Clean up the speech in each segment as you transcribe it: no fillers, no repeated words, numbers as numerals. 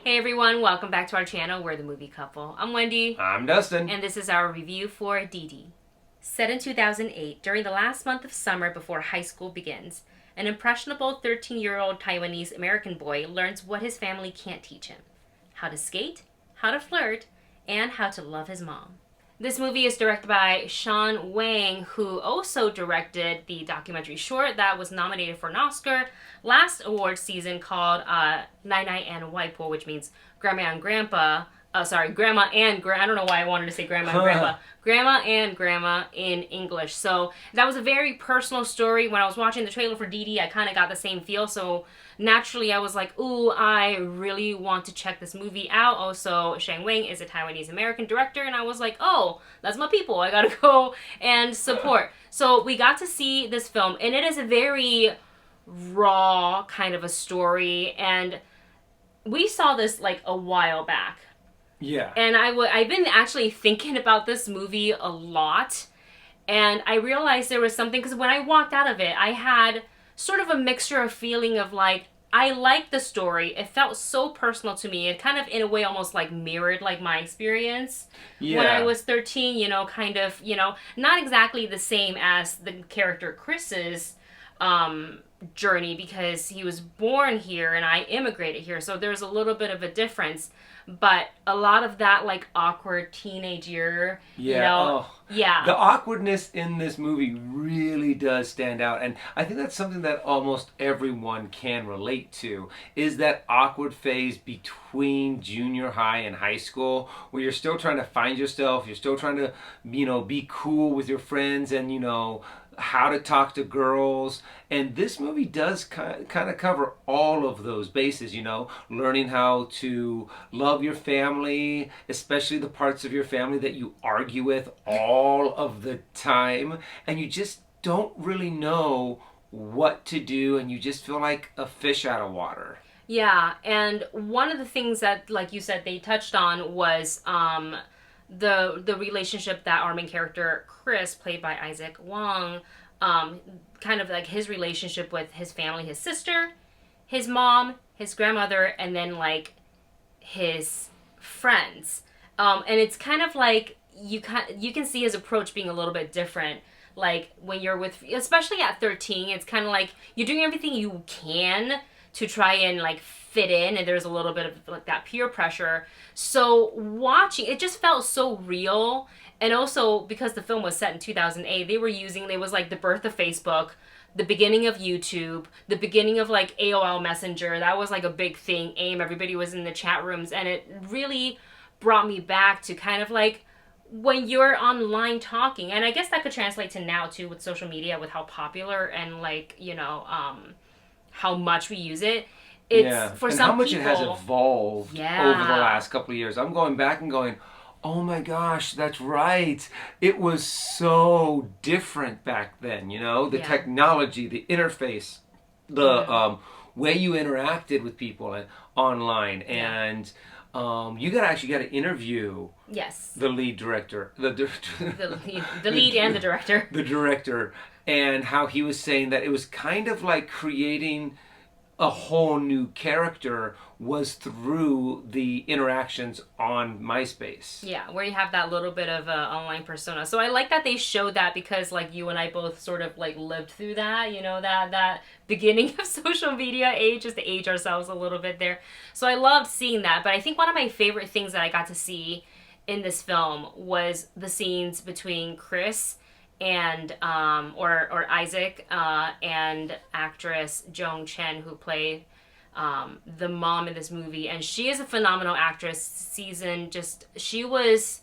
Hey everyone, welcome back to our channel. We're the Movie Couple. I'm Wendy. I'm Dustin. And this is our review for Dìdi. Set in 2008, during the last month of summer before high school begins, an impressionable 13-year-old Taiwanese American boy learns what his family can't teach him: how to skate, how to flirt, and how to love his mom. This movie is directed by Sean Wang, who also directed the documentary short that was nominated for an Oscar last award season called Nai Nai and Waipo, which means Grandma and Grandpa. Grandma and I don't know why I wanted to say Grandma and Grandpa. Grandma and Grandma in English. So that was a very personal story. When I was watching the trailer for Dìdi, I kind of got the same feel. So naturally, I was like, ooh, I really want to check this movie out. Also, Sean Wang is a Taiwanese American director, and I was like, oh, that's my people. I gotta go and support. So we got to see this film, and it is a very raw kind of a story, and we saw this like a while back. Yeah. And I've been actually thinking about this movie a lot, and I realized there was something, because when I walked out of it, I had sort of a mixture of feeling of like, I liked the story. It felt so personal to me. It kind of, in a way, almost like mirrored like my experience when I was 13, kind of, not exactly the same as the character Chris's journey, because he was born here and I immigrated here. So there's a little bit of a difference. But a lot of that, like, awkward teenage year, The awkwardness in this movie really does stand out. And I think that's something that almost everyone can relate to, is that awkward phase between junior high and high school, where you're still trying to find yourself, you're still trying to, be cool with your friends, and, how to talk to girls. And this movie does kind of cover all of those bases, learning how to love your family, especially the parts of your family that you argue with all of the time, and you just don't really know what to do, and you just feel like a fish out of water. Yeah, and one of the things that, like you said, they touched on was the relationship that our main character Chris, played by Isaac Wang, kind of like his relationship with his family, his sister, his mom, his grandmother, and then like his friends. And it's kind of like you can see his approach being a little bit different. Like when you're with, especially at 13, it's kind of like you're doing everything you can to try and like fit in, and there's a little bit of like that peer pressure. So watching it just felt so real. And also because the film was set in 2008, it was like the birth of Facebook, the beginning of YouTube, the beginning of like AOL Messenger. That was like a big thing. AIM, everybody was in the chat rooms, and it really brought me back to kind of like when you're online talking. And I guess that could translate to now too, with social media, with how popular and like, how much we use it. For and some how much people, it has evolved over the last couple of years. I'm going back and going, oh my gosh, that's right. It was so different back then, the technology, the interface, the way you interacted with people online. And you actually got to interview the lead director. The lead and the director. The director. And how he was saying that it was kind of like creating a whole new character was through the interactions on MySpace. Yeah, where you have that little bit of online persona. So I like that they showed that, because like you and I both sort of like lived through that, that beginning of social media age, just to age ourselves a little bit there. So I loved seeing that. But I think one of my favorite things that I got to see in this film was the scenes between Chris and or Isaac and actress Joan Chen, who played the mom in this movie. And she is a phenomenal actress. She was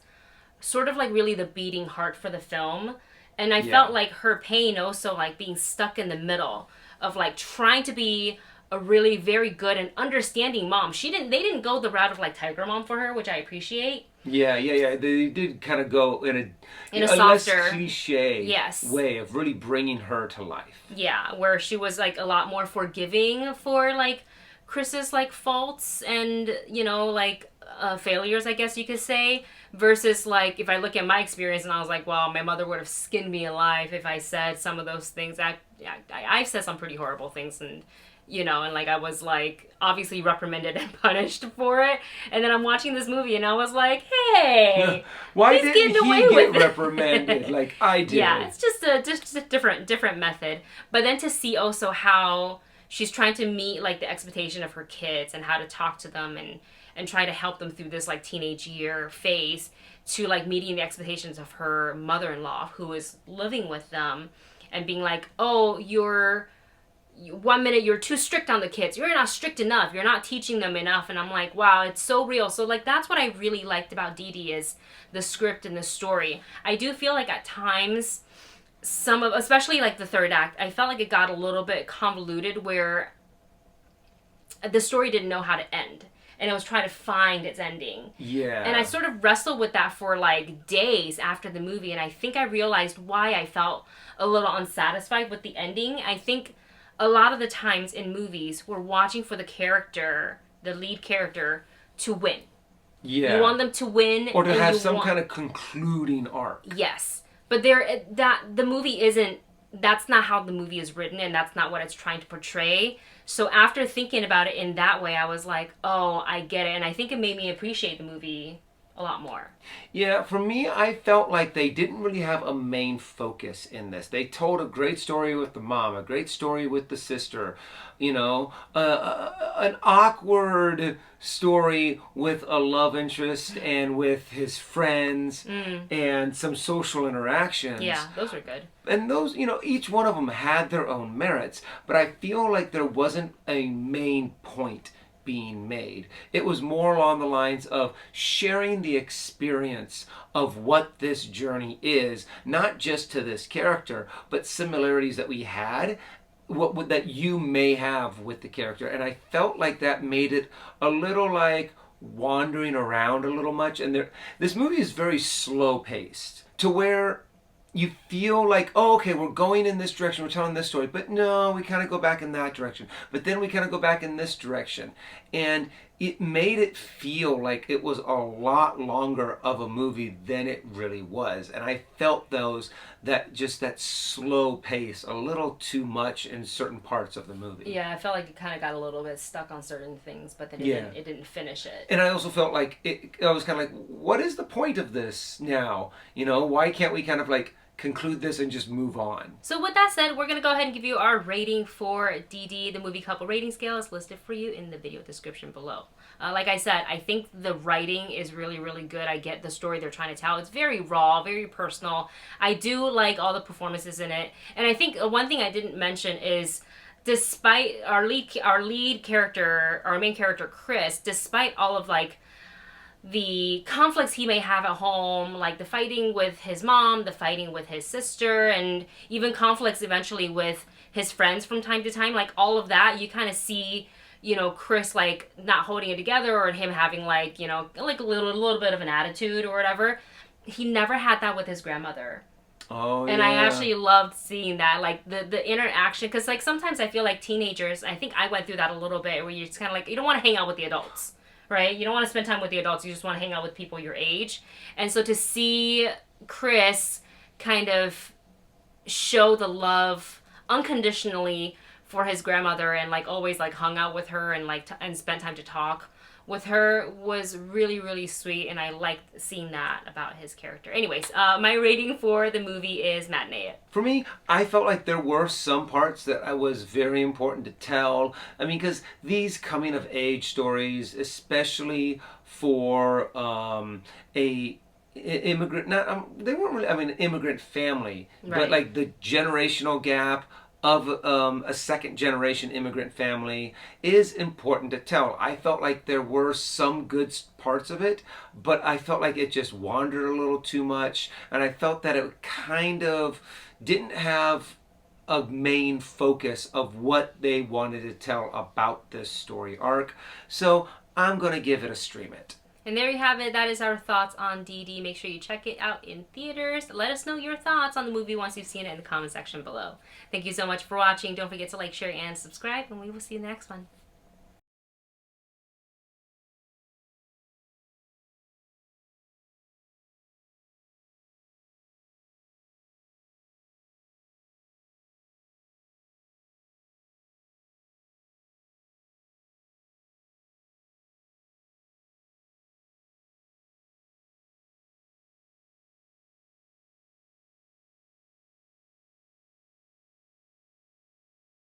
sort of like really the beating heart for the film, and I felt like her pain also, like being stuck in the middle of like trying to be a really very good and understanding mom. They didn't go the route of like Tiger Mom for her, which I appreciate. Yeah. They did kind of go in a softer, less cliche way of really bringing her to life. Yeah, where she was like a lot more forgiving for like Chris's like faults and like failures, I guess you could say, versus like if I look at my experience and I was like, well, my mother would have skinned me alive if I said some of those things. I've said some pretty horrible things, and and like I was like obviously reprimanded and punished for it. And then I'm watching this movie and I was like, hey, why he's didn't getting away he with get it. reprimanded like I did? Yeah, it's just a different method. But then to see also how she's trying to meet like the expectation of her kids and how to talk to them and try to help them through this like teenage year phase, to like meeting the expectations of her mother-in-law who is living with them and being like, oh, one minute you're too strict on the kids, you're not strict enough, you're not teaching them enough. And I'm like, wow, it's so real. So like that's what I really liked about Didi, is the script and the story. I do feel like at times especially like the third act, I felt like it got a little bit convoluted, where the story didn't know how to end and it was trying to find its ending. Yeah. And I sort of wrestled with that for like days after the movie, and I think I realized why I felt a little unsatisfied with the ending. I think a lot of the times in movies, we're watching for the lead character, to win. Yeah. You want them to win. Or to have some kind of concluding arc. Yes. But the movie isn't, that's not how the movie is written, and that's not what it's trying to portray. So after thinking about it in that way, I was like, oh, I get it. And I think it made me appreciate the movie a lot more. Yeah, for me, I felt like they didn't really have a main focus in this. They told a great story with the mom, a great story with the sister, an awkward story with a love interest and with his friends and some social interactions. Yeah, those were good. And those, each one of them had their own merits, but I feel like there wasn't a main point being made. It was more along the lines of sharing the experience of what this journey is, not just to this character, but similarities that we had, that you may have with the character. And I felt like that made it a little like wandering around a little much. And this movie is very slow paced, to where you feel like, oh, okay, we're going in this direction, we're telling this story, but no, we kind of go back in that direction. But then we kind of go back in this direction. And it made it feel like it was a lot longer of a movie than it really was. And I felt that slow pace a little too much in certain parts of the movie. Yeah, I felt like it kind of got a little bit stuck on certain things, but then it didn't finish it. And I also felt like, I was kind of like, what is the point of this now? Why can't we kind of like conclude this and just move on? So with that said, we're going to go ahead and give you our rating for Didi. The movie couple rating scale is listed for you in the video description below. Like I said, I think the writing is really, really good. I get the story they're trying to tell. It's very raw, very personal. I do like all the performances in it. And I think one thing I didn't mention is, despite our lead character, our main character, Chris, despite all of like the conflicts he may have at home, like the fighting with his mom, the fighting with his sister, and even conflicts eventually with his friends from time to time, like all of that, you kind of see, Chris like not holding it together, or him having like, like a little bit of an attitude or whatever. He never had that with his grandmother. Oh, and yeah. I actually loved seeing that, like the interaction, because like sometimes I feel like teenagers, I think I went through that a little bit, where you're just kind of like, you don't want to hang out with the adults. Right? You don't want to spend time with the adults. You just want to hang out with people your age. And so to see Chris kind of show the love unconditionally for his grandmother, and like always like hung out with her and like and spent time to talk with her, was really, really sweet. And I liked seeing that about his character. Anyways, my rating for the movie is matinee. For me, I felt like there were some parts that was very important to tell. I mean, because these coming of age stories, especially for a immigrant, they weren't really, an immigrant family, right, but like the generational gap of a second generation immigrant family is important to tell. I felt like there were some good parts of it, but I felt like it just wandered a little too much, and I felt that it kind of didn't have a main focus of what they wanted to tell about this story arc. So I'm gonna give it a stream it. And there you have it. That is our thoughts on Didi. Make sure you check it out in theaters. Let us know your thoughts on the movie once you've seen it in the comment section below. Thank you so much for watching. Don't forget to like, share, and subscribe, and we will see you in the next one.